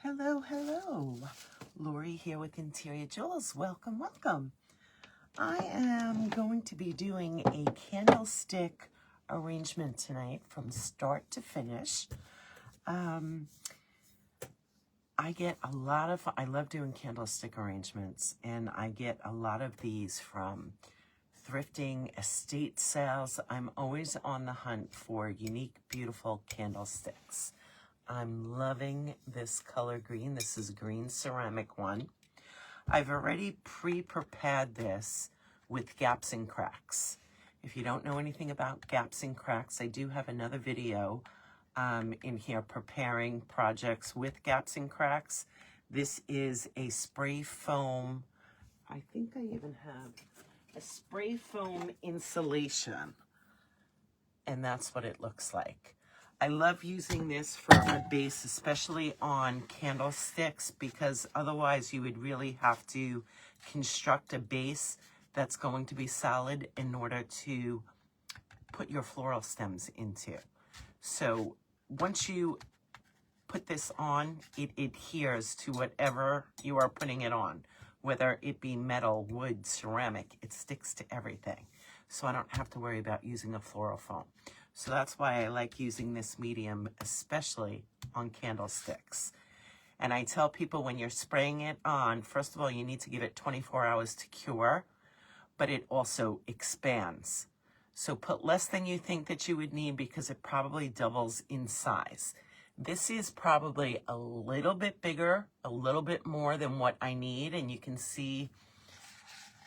Hello, hello. Lori here with Interior Jewels. Welcome, welcome. I am going to be doing a candlestick arrangement tonight from start to finish. I love doing candlestick arrangements, and I get a lot of these from thrifting, estate sales. I'm always on the hunt for unique, beautiful candlesticks. I'm loving this color green. This is green ceramic one. I've already pre-prepared this with gaps and cracks. If you don't know anything about gaps and cracks, I do have another video in here preparing projects with gaps and cracks. This is a spray foam. I think I even have a spray foam insulation, and that's what it looks like. I love using this for a base, especially on candlesticks, because otherwise you would really have to construct a base that's going to be solid in order to put your floral stems into. So once you put this on, it adheres to whatever you are putting it on, whether it be metal, wood, ceramic. It sticks to everything. So I don't have to worry about using a floral foam. So that's why I like using this medium, especially on candlesticks. And I tell people when you're spraying it on, first of all, you need to give it 24 hours to cure, but it also expands. So put less than you think that you would need, because it probably doubles in size. This is probably a little bit bigger, a little bit more than what I need. And you can see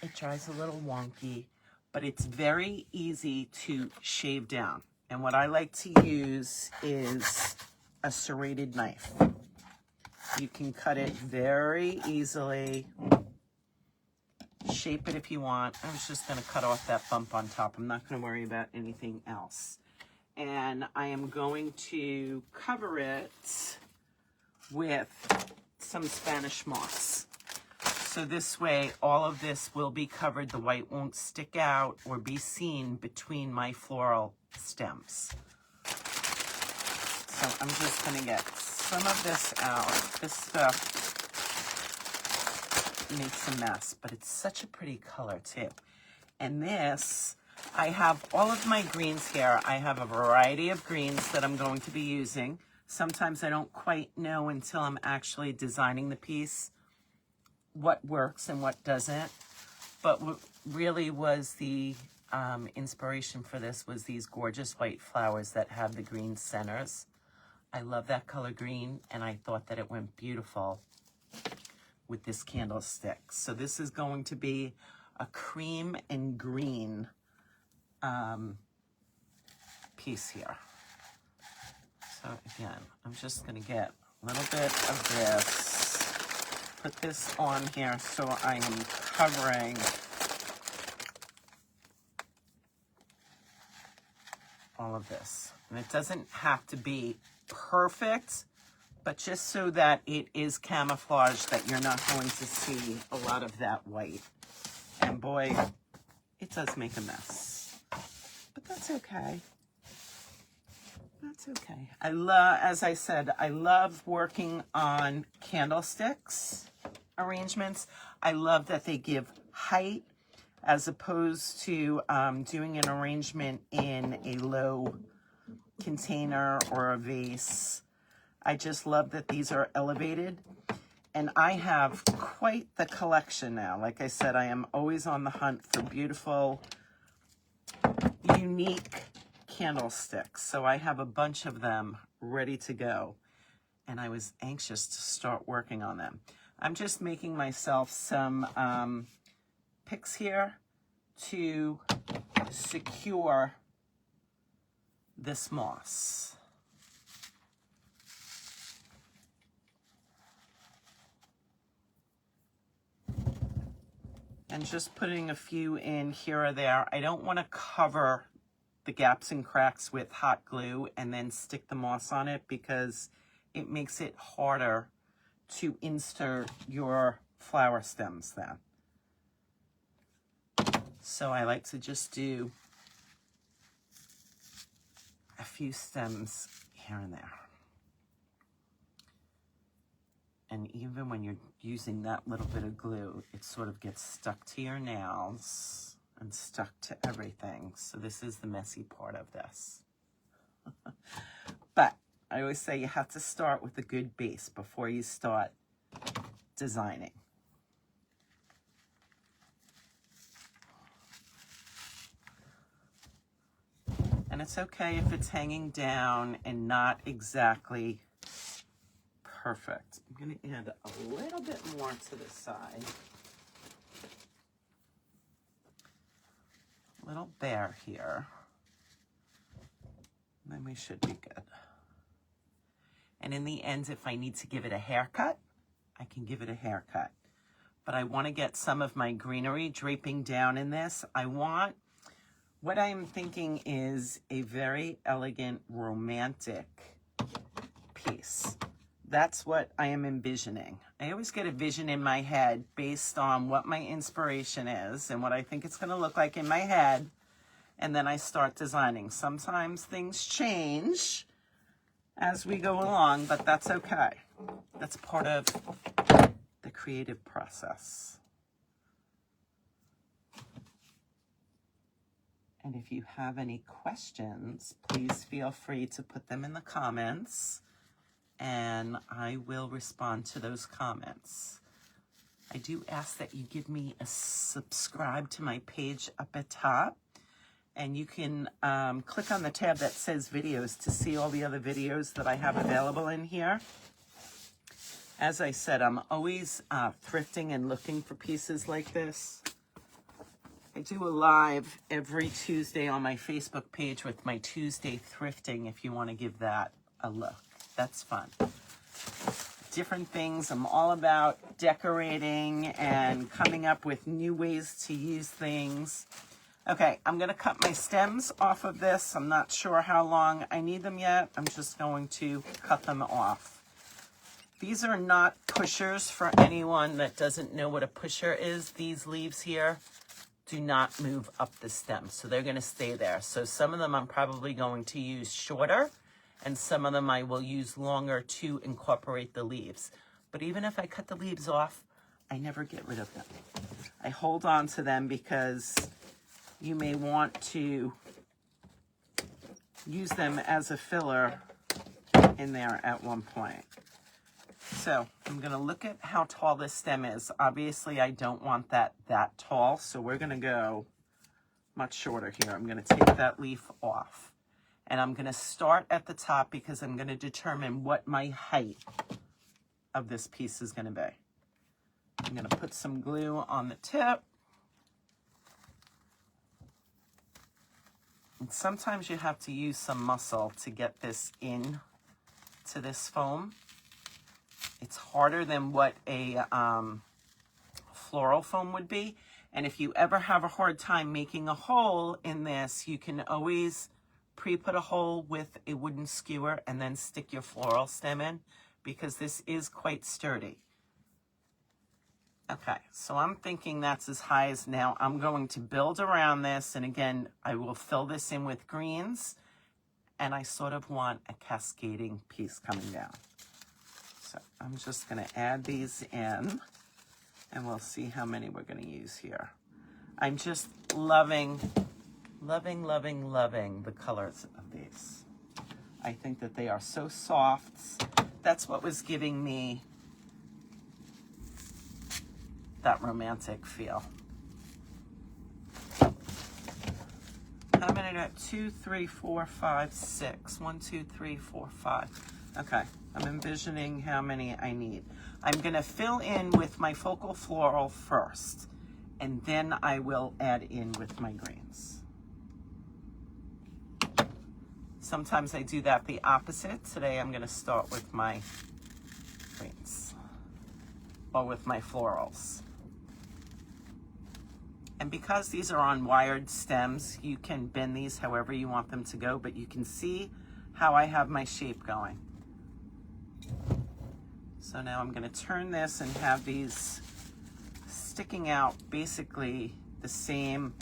it dries a little wonky, but it's very easy to shave down. And what I like to use is a serrated knife. You can cut it very easily. Shape it if you want. I was just going to cut off that bump on top. I'm not going to worry about anything else. And I am going to cover it with some Spanish moss. So this way, all of this will be covered. The white won't stick out or be seen between my floral stems. So I'm just going to get some of this out. This stuff makes a mess, but it's such a pretty color too. And this, I have all of my greens here. I have a variety of greens that I'm going to be using. Sometimes I don't quite know until I'm actually designing the piece what works and what doesn't. But what really was the inspiration for this was these gorgeous white flowers that have the green centers. I love that color green, and I thought that it went beautiful with this candlestick. So this is going to be a cream and green piece here. So again, I'm just going to get a little bit of this, put this on here so I am covering all of this. And it doesn't have to be perfect, but just so that it is camouflaged, that you're not going to see a lot of that white. And boy, it does make a mess, but that's okay. That's okay. As I said, I love working on candlesticks arrangements. I love that they give height as opposed to doing an arrangement in a low container or a vase. I just love that these are elevated. And I have quite the collection now. Like I said, I am always on the hunt for beautiful, unique candlesticks. So I have a bunch of them ready to go. And I was anxious to start working on them. I'm just making myself some picks here to secure this moss. And just putting a few in here or there. I don't want to cover the gaps and cracks with hot glue and then stick the moss on it, because it makes it harder to insert your flower stems then. So I like to just do a few stems here and there. And even when you're using that little bit of glue, it sort of gets stuck to your nails and stuck to everything. So this is the messy part of this. But I always say you have to start with a good base before you start designing. And it's okay if it's hanging down and not exactly perfect. I'm going to add a little bit more to the side. A little bare here. And then we should be good. And in the end, if I need to give it a haircut, I can give it a haircut. But I want to get some of my greenery draping down in this. What I'm thinking is a very elegant, romantic piece. That's what I am envisioning. I always get a vision in my head based on what my inspiration is and what I think it's going to look like in my head. And then I start designing. Sometimes things change as we go along, but that's okay. That's part of the creative process. And if you have any questions, please feel free to put them in the comments, and I will respond to those comments. I do ask that you give me a subscribe to my page up at top, and you can click on the tab that says videos to see all the other videos that I have available in here. As I said, I'm always thrifting and looking for pieces like this. I do a live every Tuesday on my Facebook page with my Tuesday thrifting if you want to give that a look. That's fun. Different things. I'm all about decorating and coming up with new ways to use things. Okay, I'm going to cut my stems off of this. I'm not sure how long I need them yet. I'm just going to cut them off. These are not pushers for anyone that doesn't know what a pusher is. These leaves here do not move up the stem, so they're going to stay there. So some of them I'm probably going to use shorter, and some of them I will use longer to incorporate the leaves. But even if I cut the leaves off, I never get rid of them. I hold on to them because you may want to use them as a filler in there at one point. So I'm going to look at how tall this stem is. Obviously, I don't want that tall, so we're going to go much shorter here. I'm going to take that leaf off. And I'm going to start at the top because I'm going to determine what my height of this piece is going to be. I'm going to put some glue on the tip. And sometimes you have to use some muscle to get this in to this foam. It's harder than what a floral foam would be. And if you ever have a hard time making a hole in this, you can always pre-put a hole with a wooden skewer and then stick your floral stem in, because this is quite sturdy. Okay, so I'm thinking that's as high as now. I'm going to build around this, and again, I will fill this in with greens, and I sort of want a cascading piece coming down. So I'm just going to add these in, and we'll see how many we're going to use here. I'm just loving the colors of these. I think that they are so soft. That's what was giving me that romantic feel. How many do I have? 2, 3, 4, 5, 6. 1, 2, 3, 4, 5. Okay, I'm envisioning how many I need. I'm going to fill in with my focal floral first, and then I will add in with my greens. Sometimes I do that the opposite. Today I'm going to start with my greens, or with my florals. And because these are on wired stems, you can bend these however you want them to go, but you can see how I have my shape going. So now I'm going to turn this and have these sticking out basically the same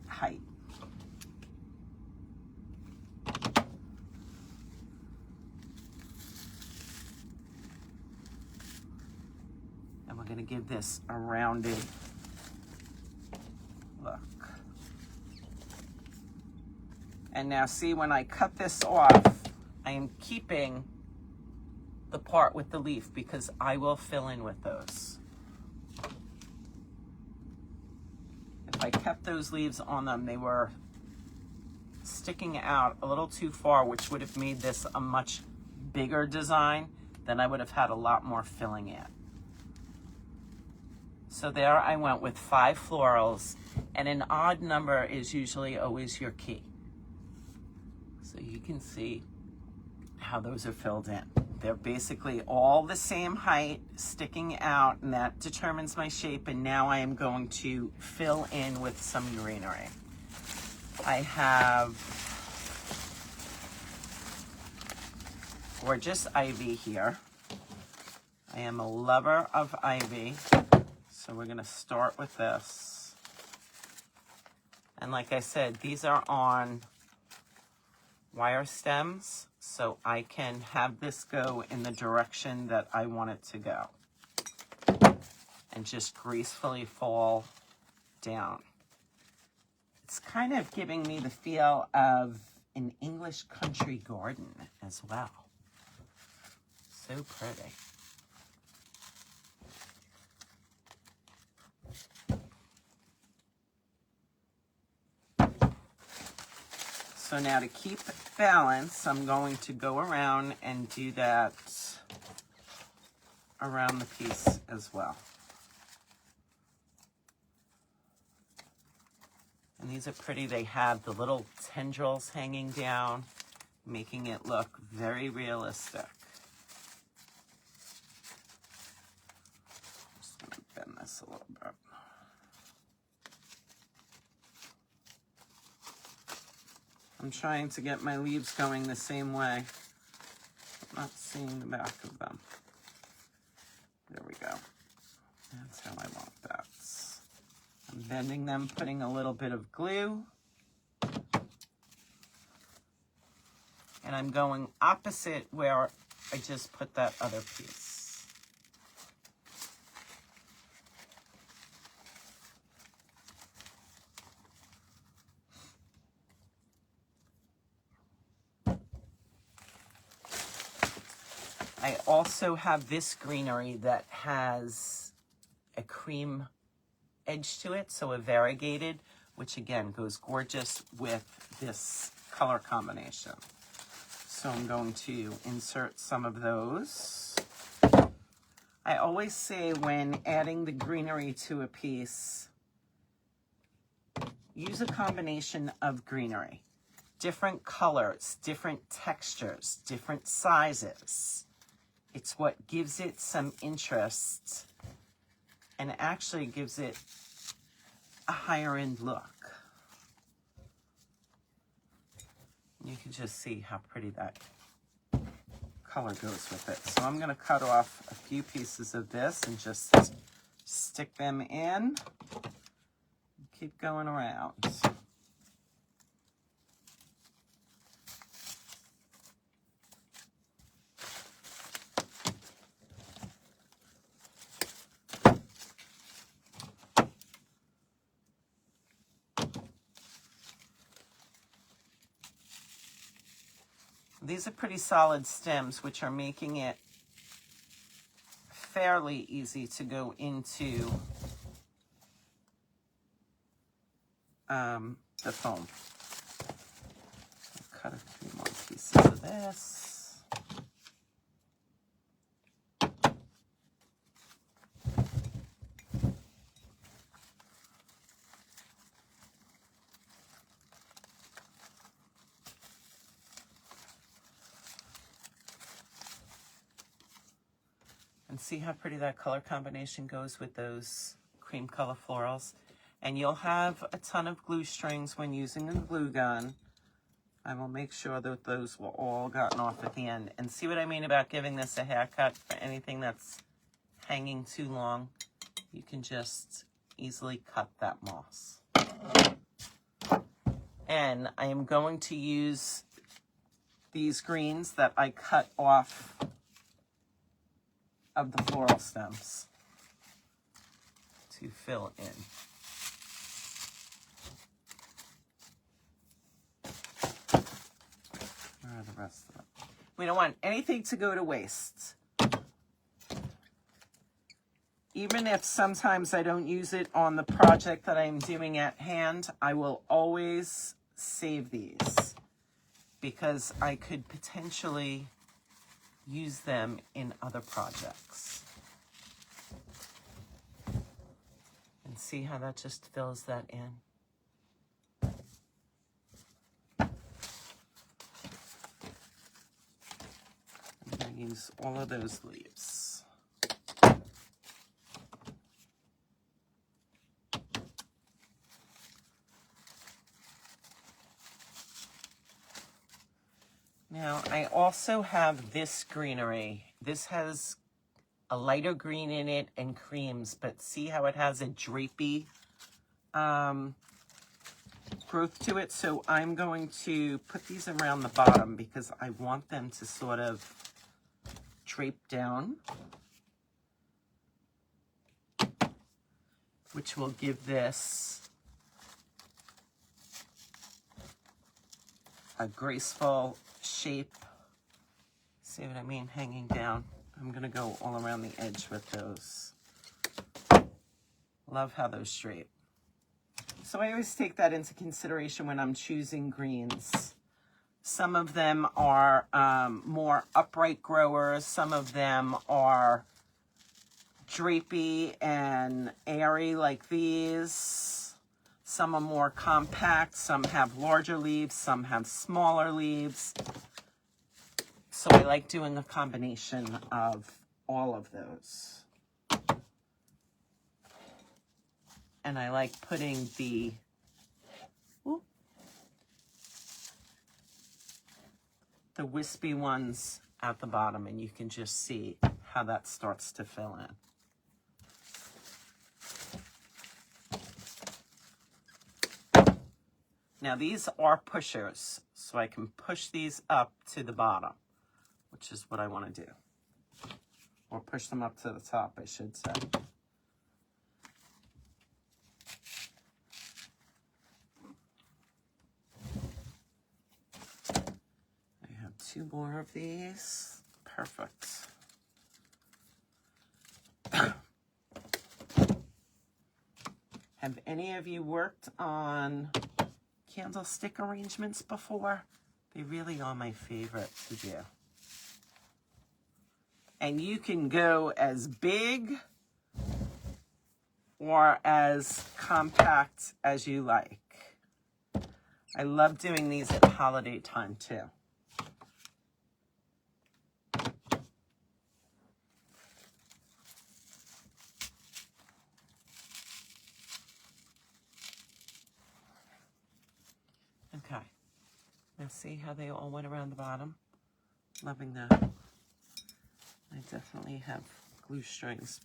height. going to give this a rounded look. And now see, when I cut this off, I am keeping the part with the leaf because I will fill in with those. If I kept those leaves on them, they were sticking out a little too far, which would have made this a much bigger design. Then I would have had a lot more filling in. So there I went with 5 florals, and an odd number is usually always your key. So you can see how those are filled in. They're basically all the same height, sticking out, and that determines my shape. And now I am going to fill in with some greenery. I have gorgeous ivy here. I am a lover of ivy, so we're gonna start with this. And like I said, these are on wire stems, so I can have this go in the direction that I want it to go and just gracefully fall down. It's kind of giving me the feel of an English country garden as well. So pretty. So now to keep balance, I'm going to go around and do that around the piece as well. And these are pretty. They have the little tendrils hanging down, making it look very realistic. Just going to bend this a little bit. I'm trying to get my leaves going the same way. I'm not seeing the back of them. There we go. That's how I want that. I'm bending them, putting a little bit of glue. And I'm going opposite where I just put that other piece. I also have this greenery that has a cream edge to it, so a variegated, which again goes gorgeous with this color combination. So I'm going to insert some of those. I always say when adding the greenery to a piece, use a combination of greenery. Different colors, different textures, different sizes. It's what gives it some interest and actually gives it a higher end look. You can just see how pretty that color goes with it. So I'm going to cut off a few pieces of this and just stick them in. Keep going around. These are pretty solid stems, which are making it fairly easy to go into the foam. I'll cut a few more pieces of this. And see how pretty that color combination goes with those cream color florals. And you'll have a ton of glue strings when using a glue gun. I will make sure that those were all gotten off at the end. And see what I mean about giving this a haircut for anything that's hanging too long? You can just easily cut that moss. And I am going to use these greens that I cut off of the floral stems. to fill in. Where are the rest of them? We don't want anything to go to waste. Even if sometimes I don't use it on the project that I'm doing at hand, I will always save these because I could potentially use them in other projects. And see how that just fills that in? I'm going to use all of those leaves. Now, I also have this greenery. This has a lighter green in it and creams, but see how it has a drapey growth to it? So I'm going to put these around the bottom because I want them to sort of drape down, which will give this a graceful shape. See what I mean? Hanging down. I'm going to go all around the edge with those. Love how those drape. So I always take that into consideration when I'm choosing greens. Some of them are more upright growers. Some of them are drapey and airy like these. Some are more compact. Some have larger leaves. Some have smaller leaves. So I like doing a combination of all of those. And I like putting the wispy ones at the bottom, and you can just see how that starts to fill in. Now these are pushers, so I can push these up to the bottom, which is what I want to do. Or push them up to the top, I should say. I have 2 more of these. Perfect. Have any of you worked on candlestick arrangements before? They really are my favorite to do. And you can go as big or as compact as you like. I love doing these at holiday time too. Okay. Now see how they all went around the bottom? Loving that. I definitely have glue strings,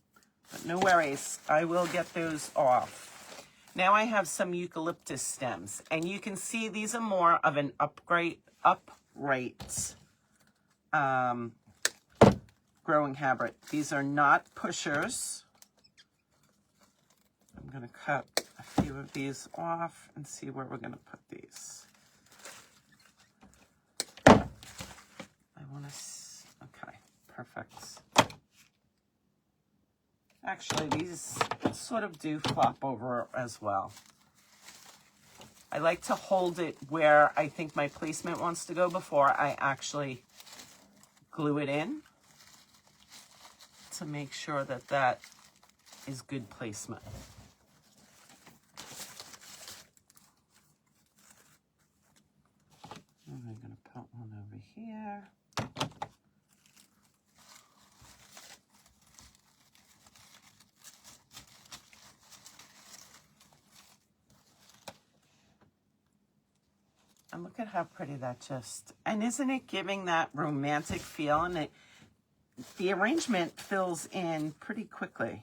but no worries. I will get those off. Now I have some eucalyptus stems, and you can see these are more of an upright growing habit. These are not pushers. I'm going to cut a few of these off and see where we're going to put these. I want to, okay, perfect. Actually, these sort of do flop over as well. I like to hold it where I think my placement wants to go before I actually glue it in to make sure that that is good placement. And I'm going to put one over here. And look at how pretty that just, and isn't it giving that romantic feel? And the arrangement fills in pretty quickly.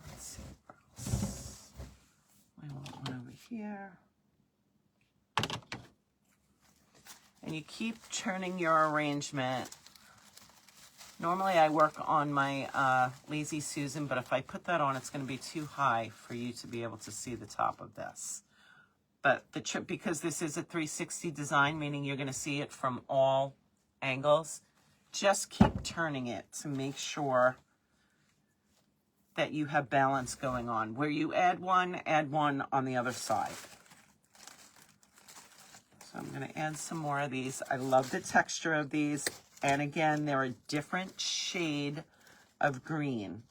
Let's see what else. I want one over here. And you keep churning your arrangement Normally I work on my Lazy Susan, but if I put that on, it's going to be too high for you to be able to see the top of this. But the trick, because this is a 360 design, meaning you're going to see it from all angles, just keep turning it to make sure that you have balance going on. Where you add one on the other side. So I'm going to add some more of these. I love the texture of these. And again, they're a different shade of green.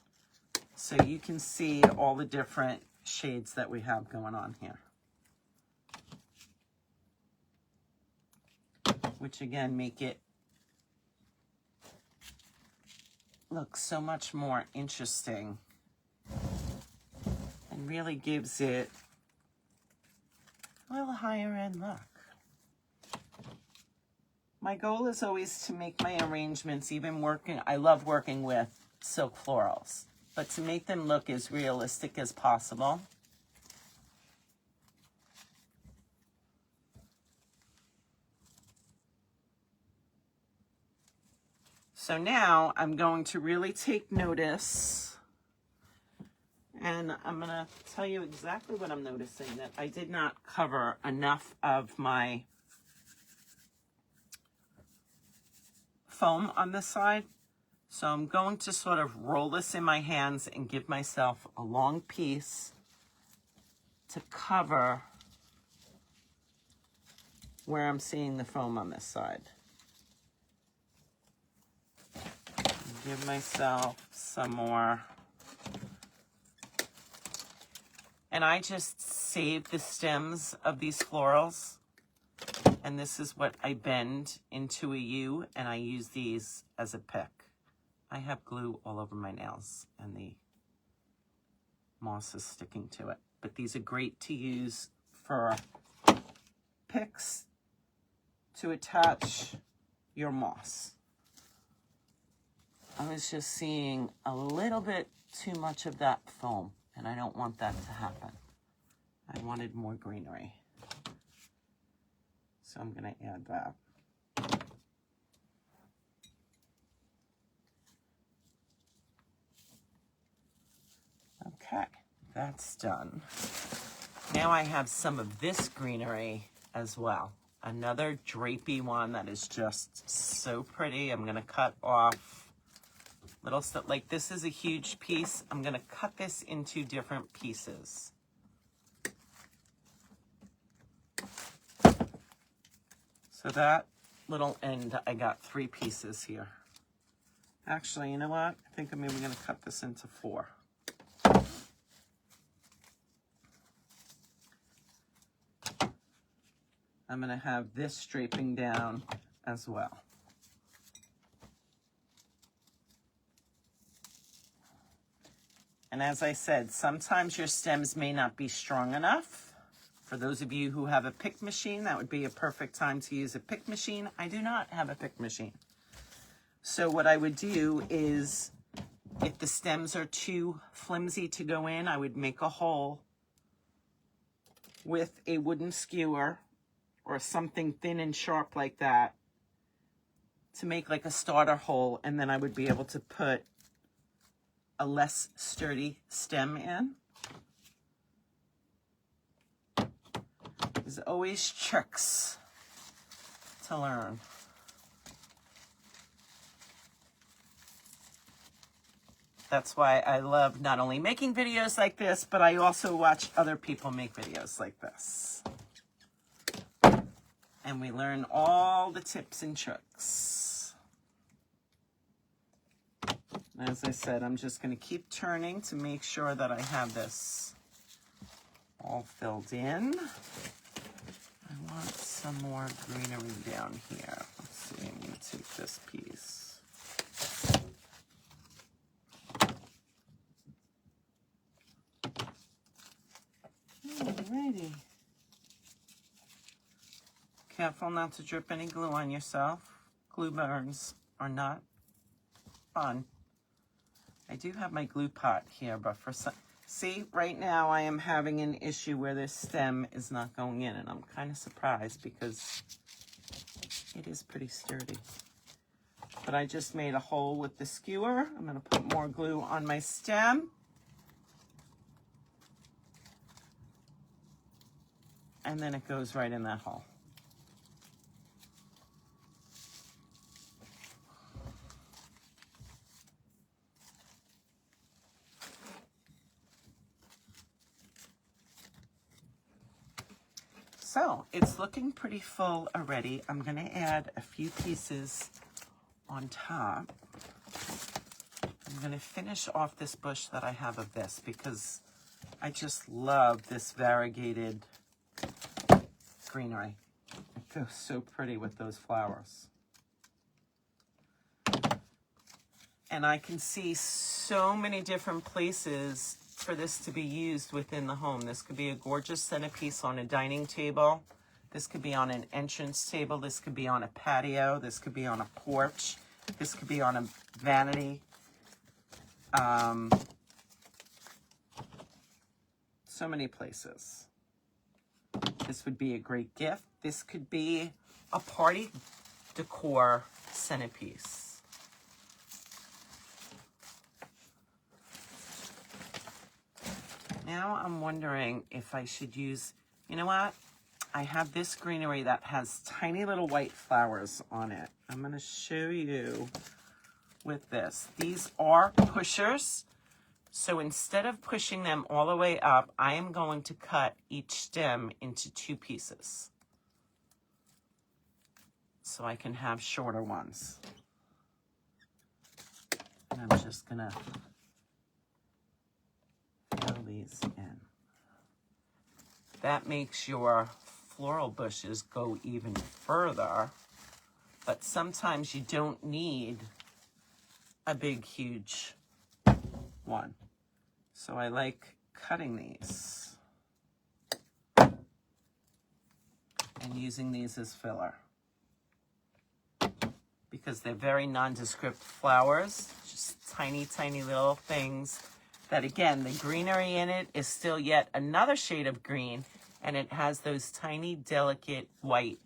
So you can see all the different shades that we have going on here. Which again, make it look so much more interesting. And really gives it a little higher end look. My goal is always to make my arrangements, even working, I love working with silk florals, but to make them look as realistic as possible. So now I'm going to really take notice, and I'm going to tell you exactly what I'm noticing, that I did not cover enough of my foam on this side. So I'm going to sort of roll this in my hands and give myself a long piece to cover where I'm seeing the foam on this side. Give myself some more. And I just save the stems of these florals. And this is what I bend into a U, and I use these as a pick. I have glue all over my nails, and the moss is sticking to it. But these are great to use for picks to attach your moss. I was just seeing a little bit too much of that foam, and I don't want that to happen. I wanted more greenery. So I'm going to add that. Okay, that's done. Now I have some of this greenery as well. Another drapey one that is just so pretty. I'm going to cut off little stuff. Like this is a huge piece. I'm going to cut this into different pieces. So that little end, I got 3 pieces here. Actually, you know what? I think I'm maybe going to cut this into 4. I'm going to have this draping down as well. And as I said, sometimes your stems may not be strong enough. For those of you who have a pick machine, that would be a perfect time to use a pick machine. I do not have a pick machine. So what I would do is, if the stems are too flimsy to go in, I would make a hole with a wooden skewer or something thin and sharp like that to make like a starter hole, and then I would be able to put a less sturdy stem in. There's always tricks to learn. That's why I love not only making videos like this, but I also watch other people make videos like this. And we learn all the tips and tricks. As I said, I'm just going to keep turning to make sure that I have this all filled in. I want some more greenery down here. Let's see, I'm going to take this piece. Alrighty. Careful not to drip any glue on yourself. Glue burns are not fun. I do have my glue pot here, but for some... See, right now I am having an issue where this stem is not going in, and I'm kind of surprised because it is pretty sturdy. But I just made a hole with the skewer. I'm going to put more glue on my stem. And then it goes right in that hole. So it's looking pretty full already. I'm going to add a few pieces on top. I'm going to finish off this bush that I have of this because I just love this variegated greenery. It goes so pretty with those flowers. And I can see so many different places for this to be used within the home. This could be a gorgeous centerpiece on a dining table. This could be on an entrance table. This could be on a patio. This could be on a porch. This could be on a vanity. So many places. This would be a great gift. This could be a party decor centerpiece. Now I'm wondering if I should use, you know what? I have this greenery that has tiny little white flowers on it. I'm going to show you with this. These are pushers. So instead of pushing them all the way up, I am going to cut each stem into 2 pieces. So I can have shorter ones. And I'm just going to fill these in. That makes your floral bushes go even further, but sometimes you don't need a big, huge one. So I like cutting these and using these as filler because they're very nondescript flowers, just tiny, tiny little things that, again, the greenery in it is still yet another shade of green, and it has those tiny, delicate white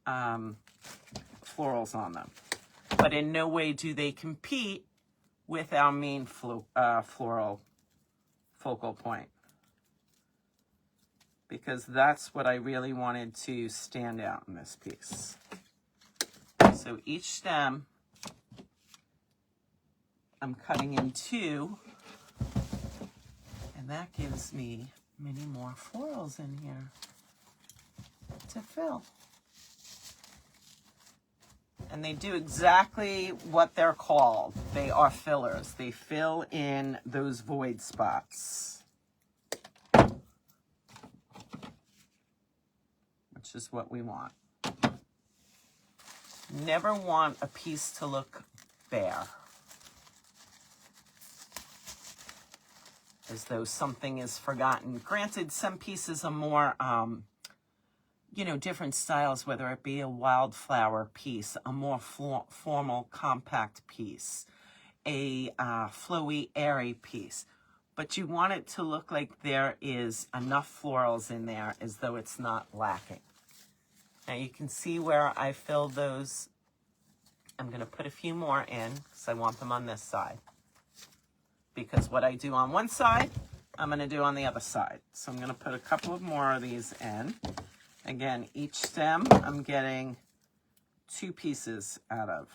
florals on them. But in no way do they compete with our main floral focal point, because that's what I really wanted to stand out in this piece. So each stem I'm cutting in 2, and that gives me many more florals in here to fill. And they do exactly what they're called. They are fillers. They fill in those void spots, which is what we want. Never want a piece to look bare, as though something is forgotten. Granted, some pieces are more, you know, different styles, whether it be a wildflower piece, a more formal, compact piece, a flowy, airy piece. But you want it to look like there is enough florals in there as though it's not lacking. Now you can see where I filled those. I'm going to put a few more in because I want them on this side. Because what I do on one side, I'm going to do on the other side. So I'm going to put a couple of more of these in. Again, each stem I'm getting 2 pieces out of.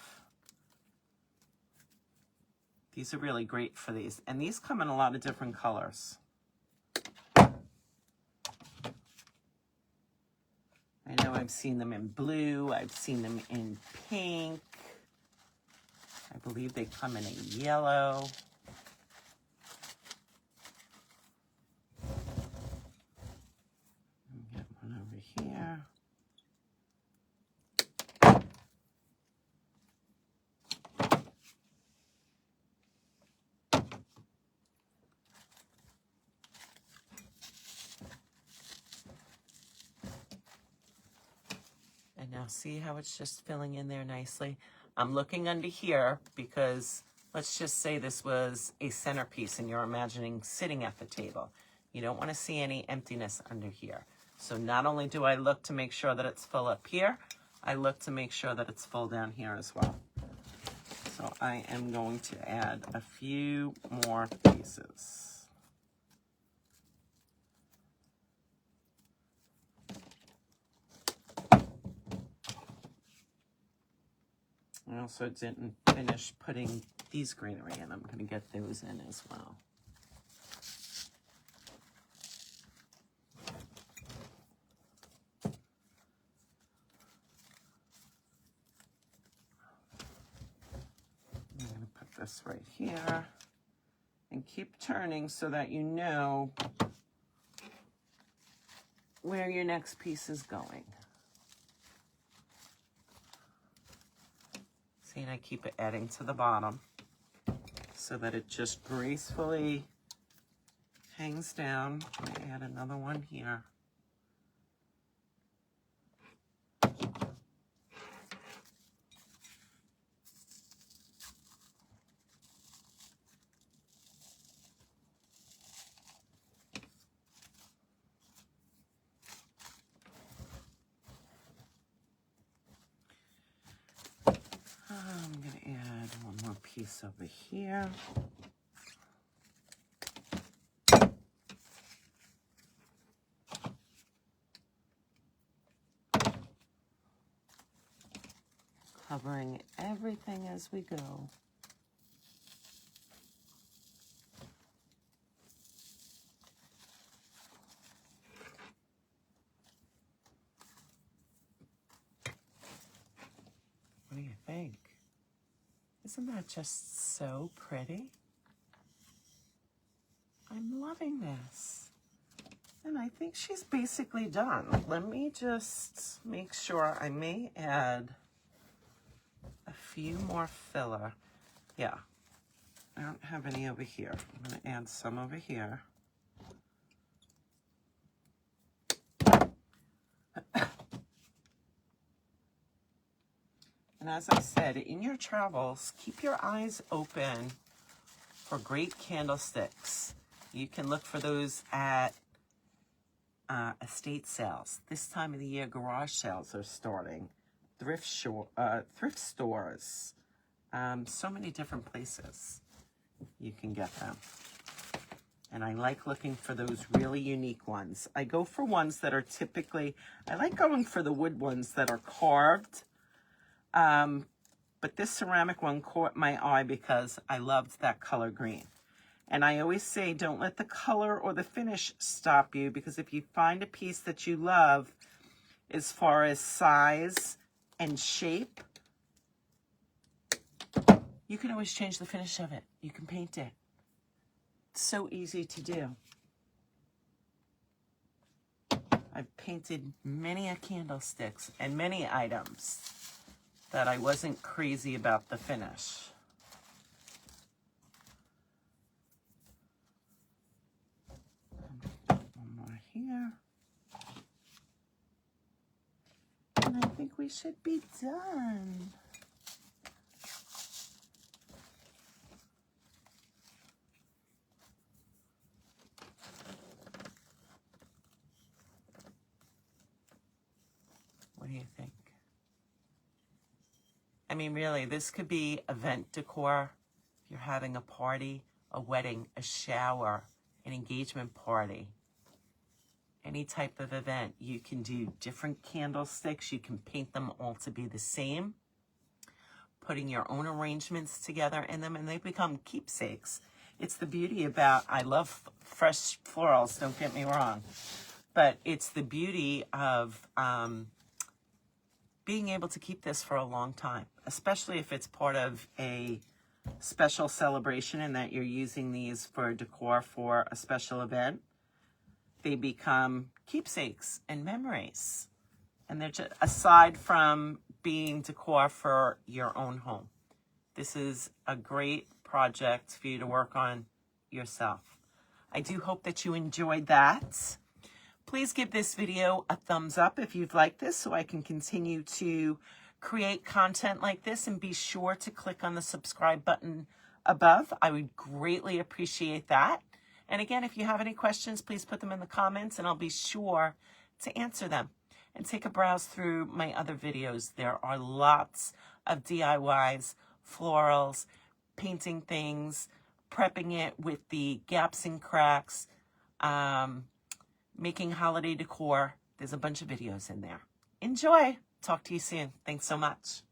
These are really great for these. And these come in a lot of different colors. I know I've seen them in blue. I've seen them in pink. I believe they come in a yellow. Get one over here. And now see how it's just filling in there nicely? I'm looking under here because let's just say this was a centerpiece and you're imagining sitting at the table. You don't want to see any emptiness under here. So not only do I look to make sure that it's full up here, I look to make sure that it's full down here as well. So I am going to add a few more pieces. I also didn't finish putting these greenery in. I'm going to get those in as well. I'm going to put this right here and keep turning so that you know where your next piece is going. See, and I keep it adding to the bottom so that it just gracefully hangs down. I'm going to add another one here. I'm going to add one more piece over here. Covering everything as we go. What do you think? Isn't that just so pretty? I'm loving this. And I think she's basically done. Let me just make sure. I may add a few more filler. Yeah, I don't have any over here. I'm going to add some over here. And as I said, in your travels, keep your eyes open for great candlesticks. You can look for those at estate sales. This time of the year, garage sales are starting. Thrift stores. So many different places you can get them. And I like looking for those really unique ones. I go for ones that are typically, I like going for the wood ones that are carved. But this ceramic one caught my eye because I loved that color green. And I always say, don't let the color or the finish stop you, because if you find a piece that you love as far as size and shape, you can always change the finish of it. You can paint it. It's so easy to do. I've painted many candlesticks and many items that I wasn't crazy about the finish. One more here. And I think we should be done. What do you think? I mean, really, this could be event decor. If you're having a party, a wedding, a shower, an engagement party, any type of event, you can do different candlesticks. You can paint them all to be the same, putting your own arrangements together in them, and they become keepsakes. It's the beauty about, I love fresh florals, don't get me wrong, but it's the beauty of being able to keep this for a long time, especially if it's part of a special celebration and that you're using these for decor for a special event. They become keepsakes and memories. And they're just, aside from being decor for your own home, this is a great project for you to work on yourself. I do hope that you enjoyed that. Please give this video a thumbs up if you've liked this so I can continue to create content like this, and be sure to click on the subscribe button above. I would greatly appreciate that. And again, if you have any questions, please put them in the comments and I'll be sure to answer them. And take a browse through my other videos. There are lots of DIYs florals, painting things, prepping it with the gaps and cracks, making holiday decor. There's a bunch of videos in there. Enjoy. Talk to you soon. Thanks so much.